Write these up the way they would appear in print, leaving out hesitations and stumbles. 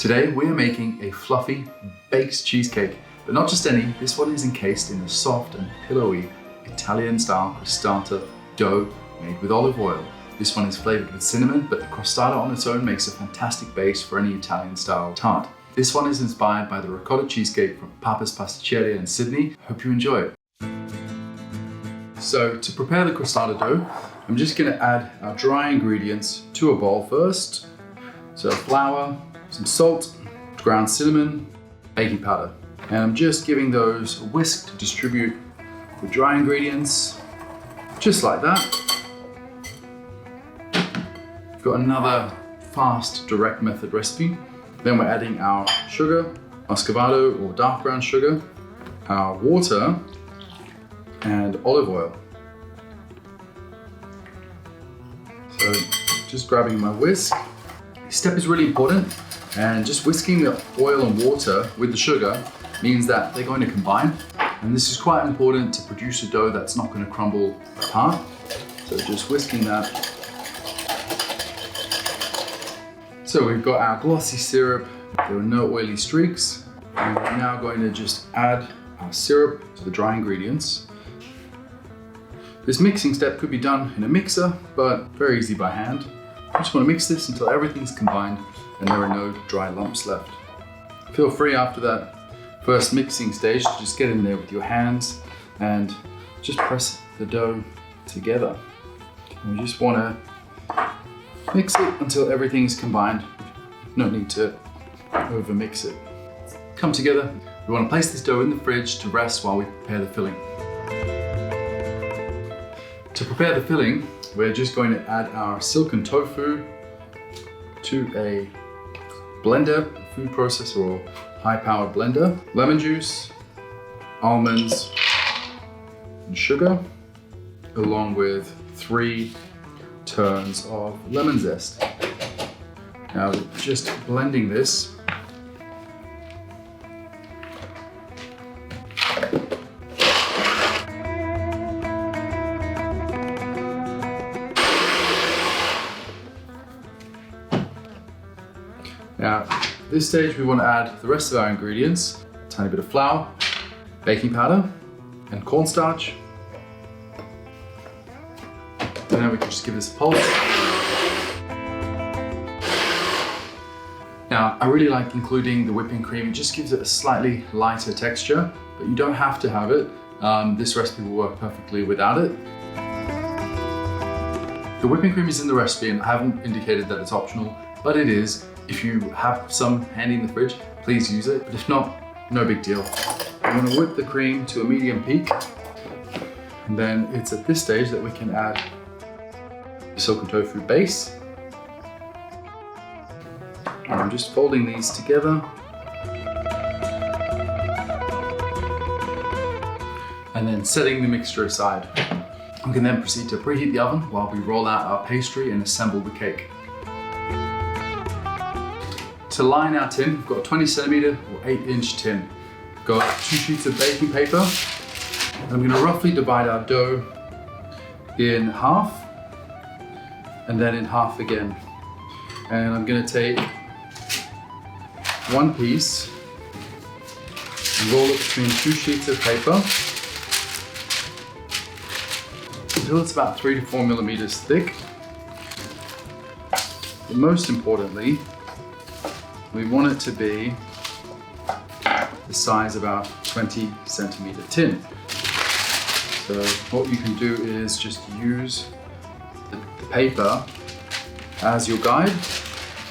Today we are making a fluffy baked cheesecake, but not just any. This one is encased in a soft and pillowy Italian-style crostata dough made with olive oil. This one is flavored with cinnamon, but the crostata on its own makes a fantastic base for any Italian-style tart. This one is inspired by the ricotta cheesecake from Papa's Pasticceria in Sydney. Hope you enjoy it. So to prepare the crostata dough, I'm just going to add our dry ingredients to a bowl first. So flour, some salt, ground cinnamon, baking powder. And I'm just giving those a whisk to distribute the dry ingredients, just like that. We've got another fast, direct method recipe. Then we're adding our sugar, muscovado or dark brown sugar, our water, and olive oil. So just grabbing my whisk. This step is really important, and just whisking the oil and water with the sugar means that they're going to combine. And this is quite important to produce a dough that's not going to crumble apart. So just whisking that. So we've got our glossy syrup. There are no oily streaks. And we're now going to just add our syrup to the dry ingredients. This mixing step could be done in a mixer, but very easy by hand. You just want to mix this until everything's combined and there are no dry lumps left. Feel free after that first mixing stage to just get in there with your hands and just press the dough together. And you just want to mix it until everything's combined. No need to over mix it. Come together. We want to place this dough in the fridge to rest while we prepare the filling. To prepare the filling, we're just going to add our Silken tofu to a blender, food processor or high-powered blender, lemon juice, almonds, and sugar, along with 3 turns of lemon zest. Now just blending this. Now, at this stage we want to add the rest of our ingredients, a tiny bit of flour, baking powder, and cornstarch. And then we can just give this a pulse. Now, I really like including the whipping cream. It just gives it a slightly lighter texture, but you don't have to have it. This recipe will work perfectly without it. The whipping cream is in the recipe and I haven't indicated that it's optional, but it is. If you have some handy in the fridge, please use it, but if not, no big deal. I'm going to whip the cream to a medium peak, and then it's at this stage that we can add the Silken tofu base. And I'm just folding these together. And then setting the mixture aside. We can then proceed to preheat the oven while we roll out our pastry and assemble the cake. To line our tin, we've got a 20 centimeter or 8-inch tin. We've got 2 sheets of baking paper. And I'm going to roughly divide our dough in half and then in half again. And I'm going to take one piece and roll it between 2 sheets of paper until it's about 3 to 4 millimeters thick. But most importantly, we want it to be the size of our 20 centimeter tin. So what you can do is just use the paper as your guide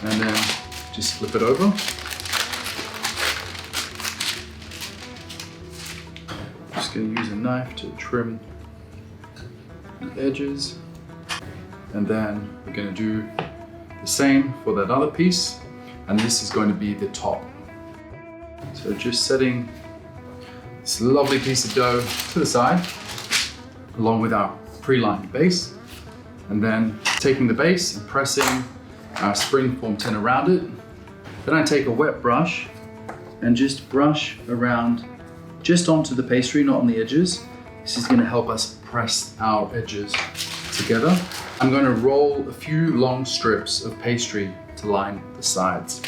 and then just flip it over. Just going to use a knife to trim the edges, and then we're going to do the same for that other piece. And this is going to be the top. So just setting this lovely piece of dough to the side, along with our pre-lined base. And then taking the base and pressing our spring-form tin around it. Then I take a wet brush and just brush around just onto the pastry, not on the edges. This is going to help us press our edges together. I'm going to roll a few long strips of pastry to line the sides.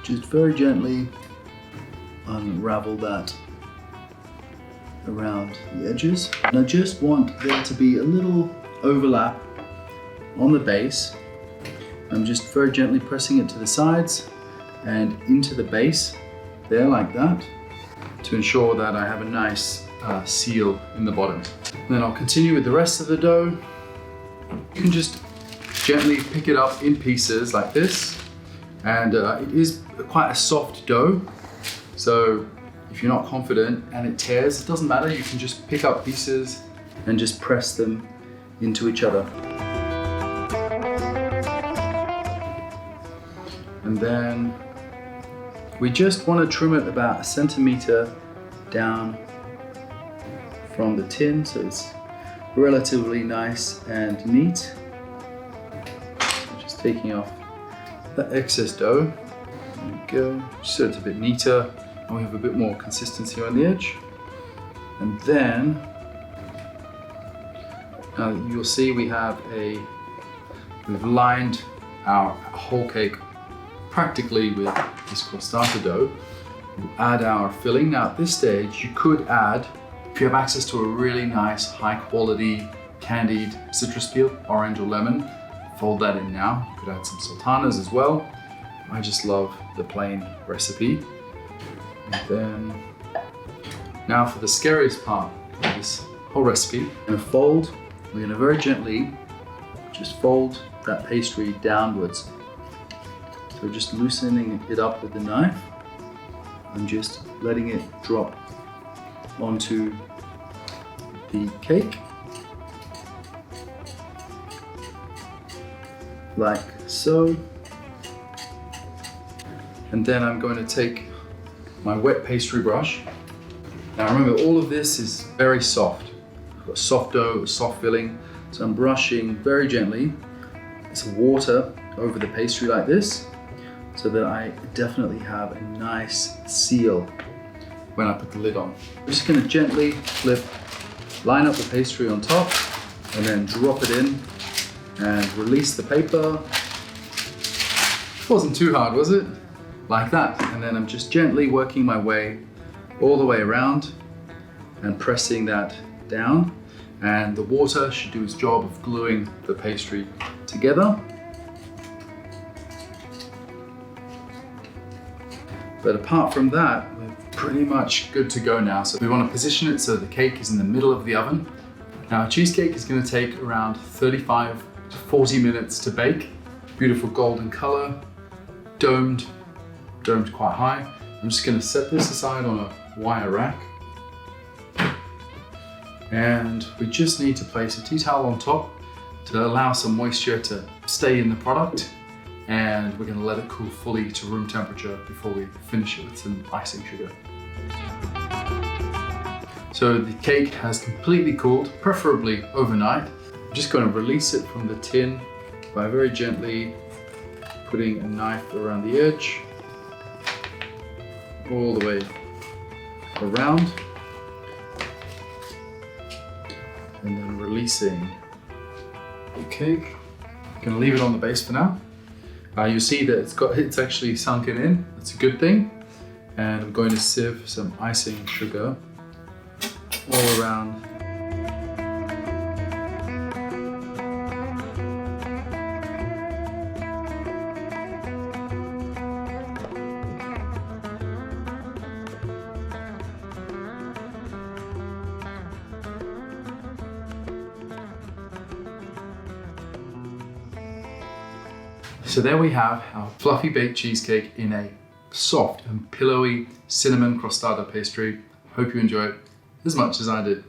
just very gently unravel that around the edges. And I just want there to be a little overlap on the base. I'm just very gently pressing it to the sides and into the base there like that to ensure that I have a nice seal in the bottom. Then I'll continue with the rest of the dough. You can just gently pick it up in pieces like this, and it is quite a soft dough, so if you're not confident and it tears, it doesn't matter, you can just pick up pieces and just press them into each other. And then we just want to trim it about 1 centimeter down from the tin, so it's relatively nice and neat. So just taking off the excess dough. There we go, just so it's a bit neater and we have a bit more consistency on the edge. And then you'll see we've lined our whole cake practically with this crostata dough. We'll add our filling. Now at this stage you could add, if you have access to a really nice high quality candied citrus peel, orange or lemon, fold that in now. You could add some sultanas as well. I just love the plain recipe. And then now for the scariest part of this whole recipe, we're going to very gently just fold that pastry downwards. So just loosening it up with the knife and just letting it drop onto the cake like so. And then I'm going to take my wet pastry brush. Now remember, all of this is very soft. I've got soft dough, a soft filling, so I'm brushing very gently some water over the pastry like this, so that I definitely have a nice seal when I put the lid on. I'm just going to gently line up the pastry on top and then drop it in and release the paper. It wasn't too hard, was it? Like that. And then I'm just gently working my way all the way around and pressing that down. And the water should do its job of gluing the pastry together. But apart from that, we're pretty much good to go now. So we want to position it so the cake is in the middle of the oven. Now a cheesecake is going to take around 35 to 40 minutes to bake. Beautiful golden color, domed quite high. I'm just going to set this aside on a wire rack. And we just need to place a tea towel on top to allow some moisture to stay in the product. And we're going to let it cool fully to room temperature before we finish it with some icing sugar. So the cake has completely cooled, preferably overnight. I'm just going to release it from the tin by very gently putting a knife around the edge, all the way around, and then releasing the cake. I'm going to leave it on the base for now. You see that it's actually sunken in. That's a good thing. And I'm going to sieve some icing sugar all around. So there we have our fluffy baked cheesecake in a soft and pillowy cinnamon crostata pastry. Hope you enjoy it as much as I did.